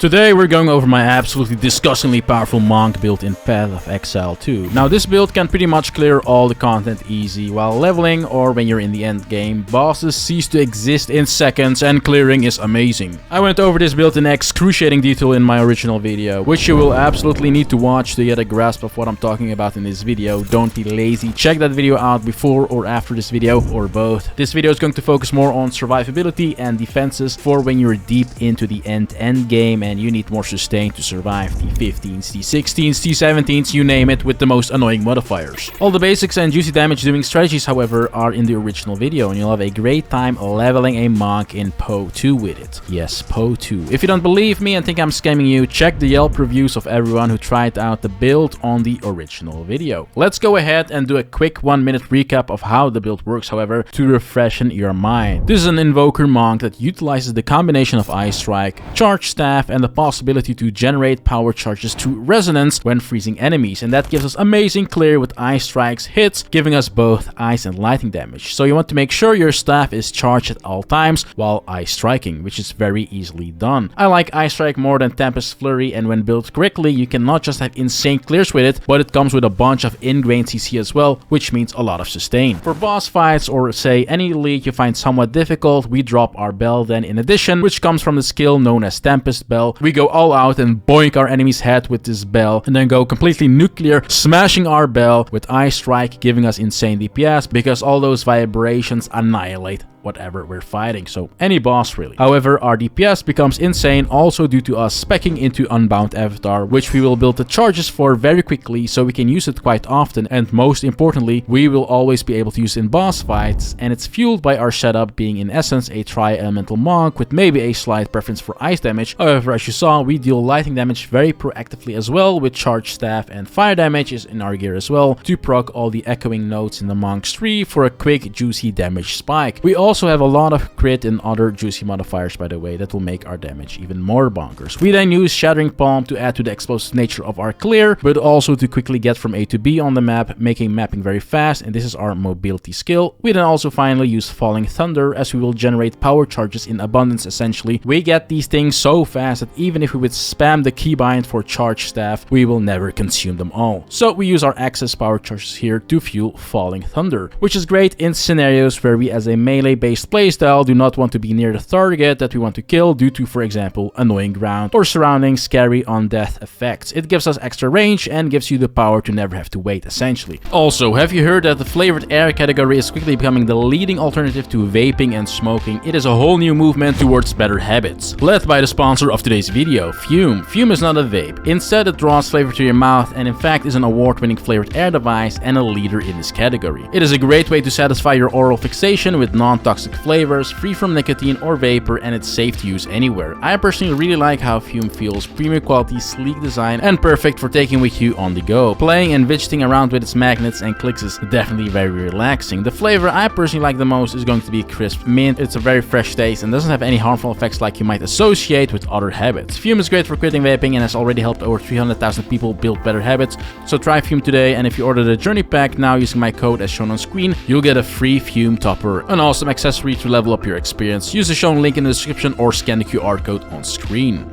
Today we're going over my absolutely disgustingly powerful Monk build in Path of Exile 2. Now this build can pretty much clear all the content easy while leveling, or when you're in the end game, bosses cease to exist in seconds and clearing is amazing. I went over this build in excruciating detail in my original video, which you will absolutely need to watch to get a grasp of what I'm talking about in this video. Don't be lazy, check that video out before or after this video, or both. This video is going to focus more on survivability and defenses for when you're deep into the end game and you need more sustain to survive the 15s, the 16s, the 17s, you name it, with the most annoying modifiers. All the basics and juicy damage doing strategies, however, are in the original video, and you'll have a great time leveling a Monk in PoE 2 with it. Yes, PoE 2. If you don't believe me and think I'm scamming you, check the Yelp reviews of everyone who tried out the build on the original video. Let's go ahead and do a quick 1-minute recap of how the build works, however, to refreshen your mind. This is an Invoker Monk that utilizes the combination of Ice Strike, Quarterstaff, and the possibility to generate power charges through resonance when freezing enemies, and that gives us amazing clear with Ice Strike's hits, giving us both ice and lightning damage. So you want to make sure your staff is charged at all times while Ice Striking, which is very easily done. I like Ice Strike more than Tempest Flurry, and when built correctly, you can not just have insane clears with it, but it comes with a bunch of in-grain CC as well, which means a lot of sustain. For boss fights or say any league you find somewhat difficult, we drop our bell then in addition, which comes from the skill known as Tempest Bell. We go all out and boink our enemy's head with this bell, and then go completely nuclear, smashing our bell with Ice Strike, giving us insane DPS because all those vibrations annihilate whatever we're fighting, so any boss really. However, our DPS becomes insane also due to us speccing into Unbound Avatar, which we will build the charges for very quickly so we can use it quite often, and most importantly, we will always be able to use it in boss fights, and it's fueled by our setup being in essence a tri-elemental Monk with maybe a slight preference for ice damage. However, as you saw, we deal lightning damage very proactively as well with Charge Staff, and fire damage is in our gear as well to proc all the echoing notes in the Monk's tree for a quick juicy damage spike. We also have a lot of crit and other juicy modifiers, by the way, that will make our damage even more bonkers. We then use Shattering Palm to add to the explosive nature of our clear, but also to quickly get from A to B on the map, making mapping very fast, and this is our mobility skill. We then also finally use Falling Thunder, as we will generate power charges in abundance essentially. We get these things so fast that even if we would spam the keybind for Charge Staff, we will never consume them all. So we use our access power charges here to fuel Falling Thunder, which is great in scenarios where we as a melee-based playstyle do not want to be near the target that we want to kill due to, for example, annoying ground or surrounding scary on-death effects. It gives us extra range and gives you the power to never have to wait, essentially. Also, have you heard that the flavored air category is quickly becoming the leading alternative to vaping and smoking? It is a whole new movement towards better habits, led by the sponsor of today's video, Fume. Fume is not a vape. Instead, it draws flavor to your mouth and in fact is an award-winning flavored air device and a leader in this category. It is a great way to satisfy your oral fixation with non-toxic flavors, free from nicotine or vapor, and it's safe to use anywhere. I personally really like how Fume feels, premium quality, sleek design, and perfect for taking with you on the go. Playing and fidgeting around with its magnets and clicks is definitely very relaxing. The flavor I personally like the most is going to be crisp mint. It's a very fresh taste and doesn't have any harmful effects like you might associate with other habits. Fume is great for quitting vaping and has already helped over 300,000 people build better habits, so try Fume today, and if you order the Journey Pack now using my code as shown on screen, you'll get a free Fume topper, an awesome accessory to level up your experience. Use the shown link in the description or scan the QR code on screen.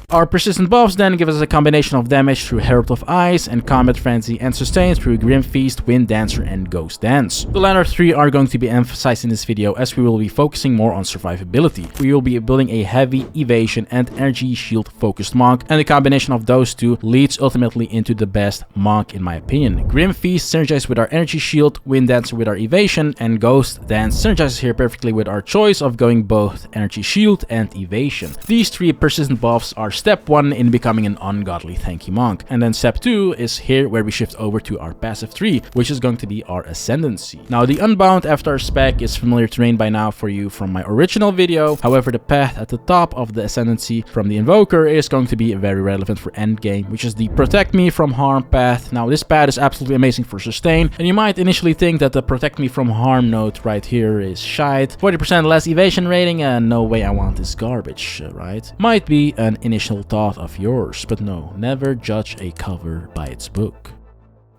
Our persistent buffs then give us a combination of damage through Herald of Ice and Combat Frenzy, and sustain through Grim Feast, Wind Dancer, and Ghost Dance. The latter three are going to be emphasized in this video as we will be focusing more on survivability. We will be building a heavy evasion and energy shield focused Monk, and the combination of those two leads ultimately into the best Monk in my opinion. Grim Feast synergizes with our energy shield, Wind Dancer with our evasion, and Ghost Dance synergizes here perfectly with our choice of going both energy shield and evasion. These three persistent buffs are step 1 in becoming an ungodly Tanky Monk, and then step 2 is here where we shift over to our passive 3, which is going to be our Ascendancy. Now the Unbound Avatar spec is familiar terrain by now for you from my original video, however the path at the top of the Ascendancy from the Invoker is going to be very relevant for endgame, which is the Protect Me from Harm path. Now this path is absolutely amazing for sustain, and you might initially think that the Protect Me from Harm note right here is shite, 40% less evasion rating, and no way I want this garbage, right? Might be an initial thought of yours, but no, never judge a cover by its book.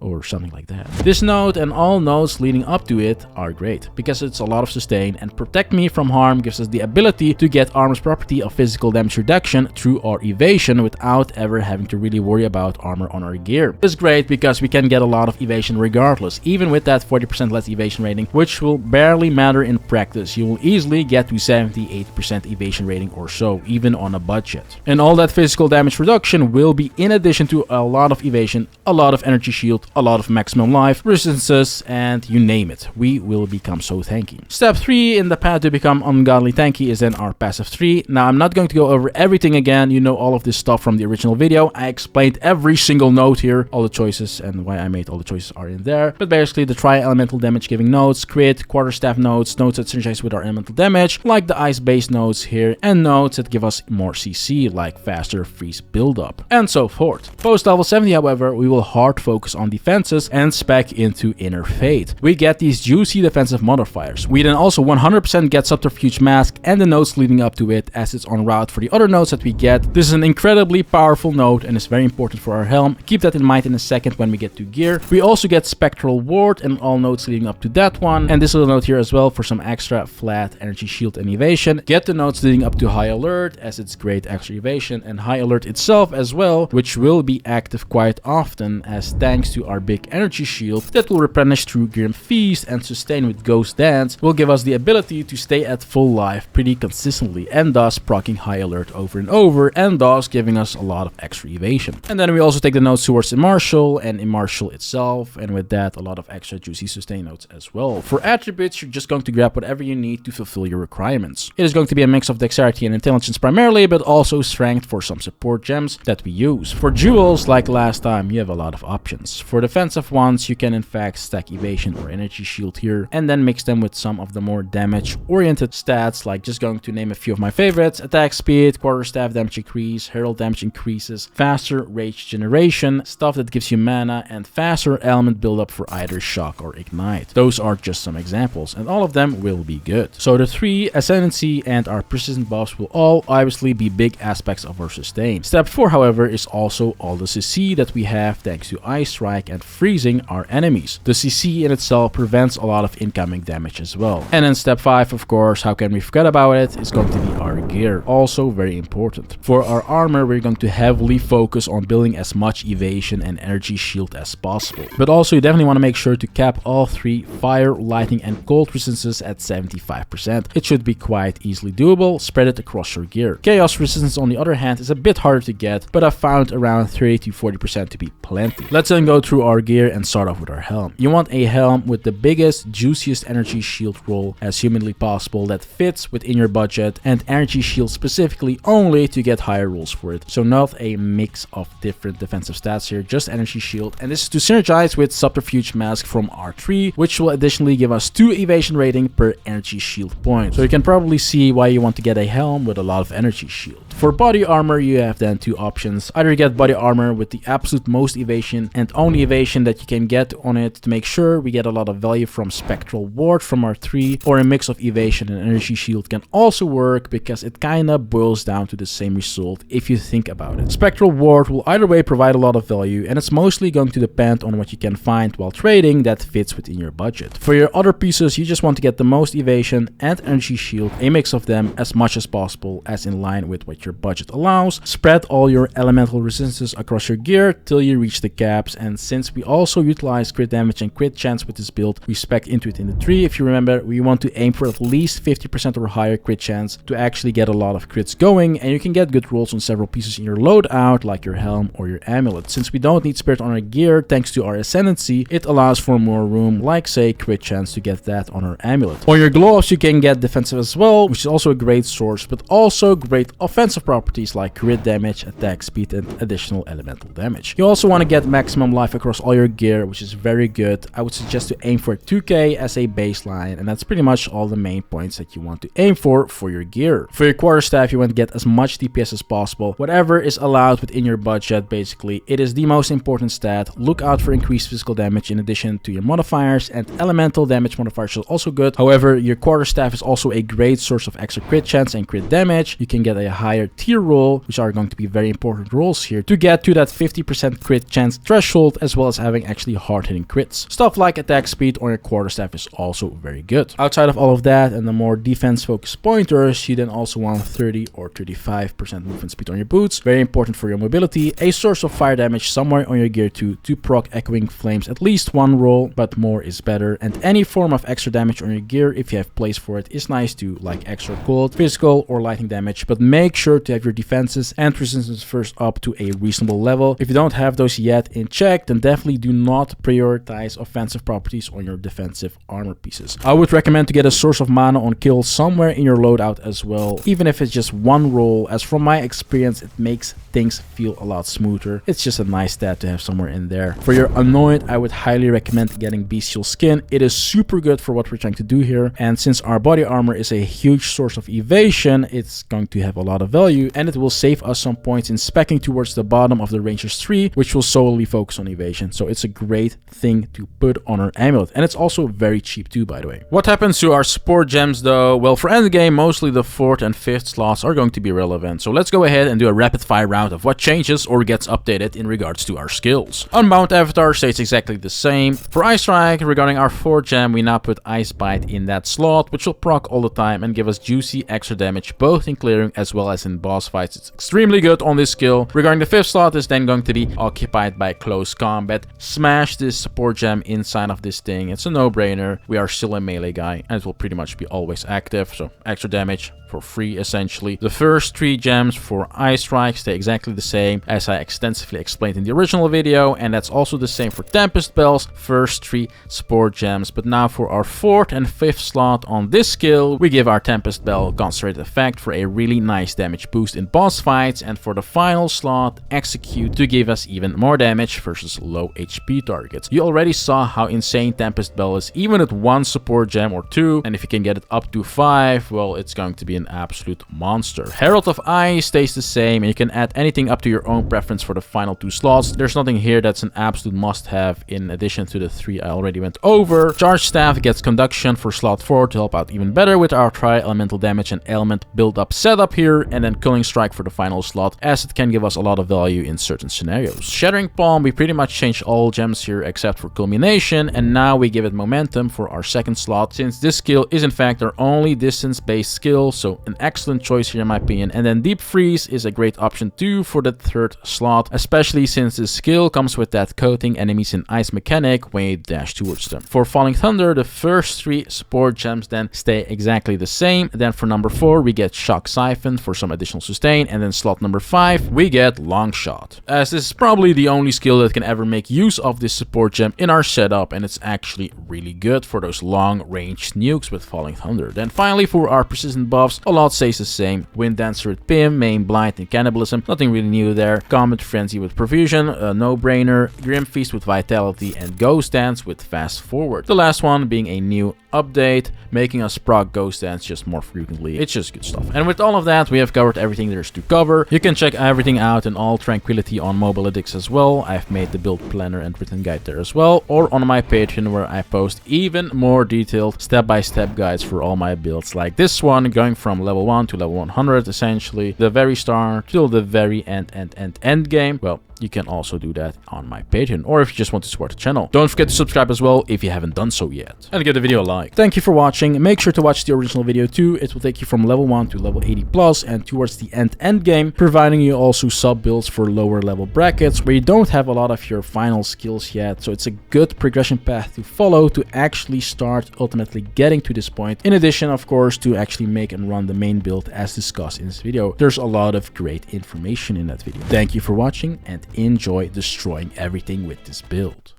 or something like that. This node and all nodes leading up to it are great because it's a lot of sustain, and protect me from harm gives us the ability to get armor's property of physical damage reduction through our evasion without ever having to really worry about armor on our gear. It's great because we can get a lot of evasion regardless, even with that 40% less evasion rating, which will barely matter in practice. You will easily get to 78% evasion rating or so, even on a budget. And all that physical damage reduction will be in addition to a lot of evasion, a lot of energy shield, a lot of maximum life, resistances, and you name it. We will become so tanky. Step 3 in the path to become ungodly tanky is then our passive 3. Now, I'm not going to go over everything again. You know all of this stuff from the original video. I explained every single node here. All the choices and why I made all the choices are in there. But basically, the tri-elemental damage giving nodes, crit, quarterstaff nodes, nodes that synergize with our elemental damage, like the ice-based nodes here, and nodes that give us more CC, like faster freeze buildup, and so forth. Post level 70, however, we will hard focus on defenses and spec into Inner Fate. We get these juicy defensive modifiers. We then also 100% get Subterfuge Mask and the nodes leading up to it, as it's en route for the other nodes that we get. This is an incredibly powerful node and is very important for our helm. Keep that in mind in a second when we get to gear. We also get Spectral Ward and all nodes leading up to that one, and this little node here as well for some extra flat energy shield and evasion. Get the nodes leading up to High Alert, as it's great extra evasion, and High Alert itself as well, which will be active quite often, as thanks to our big energy shield that will replenish through Grim Feast and sustain with Ghost Dance, will give us the ability to stay at full life pretty consistently, and thus proccing High Alert over and over, and thus giving us a lot of extra evasion. And then we also take the nodes towards Immartial and Immartial itself, and with that a lot of extra juicy sustain nodes as well. For attributes, you're just going to grab whatever you need to fulfill your requirements. It is going to be a mix of dexterity and intelligence primarily, but also strength for some support gems that we use. For jewels, like last time, you have a lot of options. For defensive ones, you can in fact stack evasion or energy shield here, and then mix them with some of the more damage oriented stats, like just going to name a few of my favorites: attack speed, quarterstaff damage increase, herald damage increases, faster rage generation, stuff that gives you mana, and faster element buildup for either shock or ignite. Those are just some examples, and all of them will be good. So the 3, Ascendancy and our persistent buffs, will all obviously be big aspects of our sustain. Step 4, however, is also all the CC that we have thanks to Ice Strike and freezing our enemies. The CC in itself prevents a lot of incoming damage as well. And then step 5, of course, how can we forget about it, is going to be our gear. Also very important. For our armor, we're going to heavily focus on building as much evasion and energy shield as possible. But also you definitely want to make sure to cap all 3 fire, lightning, and cold resistances at 75%. It should be quite easily doable. Spread it across your gear. Chaos resistance, on the other hand, is a bit harder to get, but I've found around 30 to 40% to be plenty. Let's then go through our gear and start off with our helm. You want a helm with the biggest, juiciest energy shield roll as humanly possible that fits within your budget, and energy shield specifically only to get higher rolls for it. So not a mix of different defensive stats here, just energy shield, and this is to synergize with Subterfuge Mask from R3, which will additionally give us 2 evasion rating per energy shield point. So you can probably see why you want to get a helm with a lot of energy shield. For body armor, you have then 2 options. Either you get body armor with the absolute most evasion and only evasion that you can get on it to make sure we get a lot of value from Spectral Ward from R3, or a mix of evasion and energy shield can also work because it kinda boils down to the same result if you think about it. Spectral Ward will either way provide a lot of value, and it's mostly going to depend on what you can find while trading that fits within your budget. For your other pieces, you just want to get the most evasion and energy shield, a mix of them as much as possible, as in line with what your budget allows. Spread all your elemental resistances across your gear till you reach the caps, and since we also utilize crit damage and crit chance with this build, we spec into it in the 3. If you remember, we want to aim for at least 50% or higher crit chance to actually get a lot of crits going, and you can get good rolls on several pieces in your loadout, like your helm or your amulet. Since we don't need spirit on our gear thanks to our Ascendancy, it allows for more room, like say crit chance, to get that on our amulet. On your gloves, you can get defensive as well, which is also a great source, but also great offensive properties like crit damage, attack speed, and additional elemental damage. You also want to get maximum life across all your gear, which is very good. I would suggest to aim for 2k as a baseline, and that's pretty much all the main points that you want to aim for your gear. For your quarterstaff, you want to get as much DPS as possible, whatever is allowed within your budget. Basically, it is the most important stat. Look out for increased physical damage in addition to your modifiers, and elemental damage modifiers are also good. However, your quarterstaff is also a great source of extra crit chance and crit damage. You can get a higher tier roll, which are going to be very important rolls here, to get to that 50% crit chance threshold, as as well as having actually hard-hitting crits. Stuff like attack speed on your quarterstaff is also very good. Outside of all of that and the more defense-focused pointers, you then also want 30 or 35% movement speed on your boots. Very important for your mobility. A source of fire damage somewhere on your gear too, to proc echoing flames at least one roll, but more is better. And any form of extra damage on your gear, if you have place for it, is nice too, like extra cold, physical, or lightning damage. But make sure to have your defenses and resistance first up to a reasonable level. If you don't have those yet in check, then definitely do not prioritize offensive properties on your defensive armor pieces. I would recommend to get a source of mana on kill somewhere in your loadout as well, even if it's just one roll, as from my experience it makes things feel a lot smoother. It's just a nice stat to have somewhere in there. For your Anoint, I would highly recommend getting Bestial Skin. It is super good for what we're trying to do here, and since our body armor is a huge source of evasion, it's going to have a lot of value, and it will save us some points in speccing towards the bottom of the Ranger's tree, which will solely focus on evasion. So it's a great thing to put on our amulet, and it's also very cheap too, by the way. What happens to our support gems though? Well, for endgame, mostly the 4th and 5th slots are going to be relevant. So let's go ahead and do a rapid fire round of what changes or gets updated in regards to our skills. Unbound Avatar stays exactly the same. For Ice Strike, regarding our 4th gem, we now put Ice Bite in that slot, which will proc all the time and give us juicy extra damage both in clearing as well as in boss fights. It's extremely good on this skill. Regarding the 5th slot, is then going to be occupied by close combat. Smash this support gem inside of this thing. It's a no-brainer. We are still a melee guy and it will pretty much be always active, so extra damage for free essentially. The first 3 gems for Ice Strike stay exactly the same as I extensively explained in the original video, and that's also the same for Tempest Bells, first 3 support gems. But now for our 4th and 5th slot on this skill, we give our Tempest Bell concentrated effect for a really nice damage boost in boss fights, and for the final slot, Execute to give us even more damage versus low HP targets. You already saw how insane Tempest Bell is, even at 1 support gem or 2, and if you can get it up to 5, well, it's going to be an absolute monster. Herald of Ice stays the same, and you can add anything up to your own preference for the final 2 slots. There's nothing here that's an absolute must-have in addition to the 3 I already went over. Charge Staff gets Conduction for slot 4 to help out even better with our tri-elemental damage and element build-up setup here, and then Culling Strike for the final slot, as it can give us a lot of value in certain scenarios. Shattering Palm, we pretty much changed all gems here except for Culmination, and now we give it momentum for our 2nd slot, since this skill is in fact our only distance-based skill, so an excellent choice here in my opinion. And then Deep Freeze is a great option too for the 3rd slot, especially since this skill comes with that coating enemies in ice mechanic when you dash towards them. For Falling Thunder, the first 3 support gems then stay exactly the same. Then for number 4, we get Shock Siphon for some additional sustain, and then slot number 5, we get Long Shot, as this is probably the only skill that can ever make use of this support gem in our setup, and it's actually really good for those long range nukes with Falling Thunder. Then finally for our persistent buffs, a lot stays the same. Wind Dancer with Pim, Main Blind and Cannibalism, nothing really new there. Combat Frenzy with Profusion, a no-brainer. Grim Feast with Vitality, and Ghost Dance with Fast Forward. The last one being a new update, making us proc Ghost Dance just more frequently. It's just good stuff. And with all of that, we have covered everything there's to cover. You can check everything out in all tranquility on Mobalytics as well. I've made the build planner and written guide there as well, or on my Patreon, where I post even more detailed step-by-step guides for all my builds, like this one, going from level 1 to level 100 essentially, the very start till the very end game. Well, you can also do that on my Patreon, or if you just want to support the channel. Don't forget to subscribe as well if you haven't done so yet, and give the video a like. Thank you for watching. Make sure to watch the original video too. It will take you from level 1 to level 80 plus and towards the end game, providing you also sub builds for lower level brackets where you don't have a lot of your final skills yet. So it's a good progression path to follow to actually start ultimately getting to this point. In addition, of course, to actually make and run the main build as discussed in this video. There's a lot of great information in that video. Thank you for watching, and enjoy destroying everything with this build.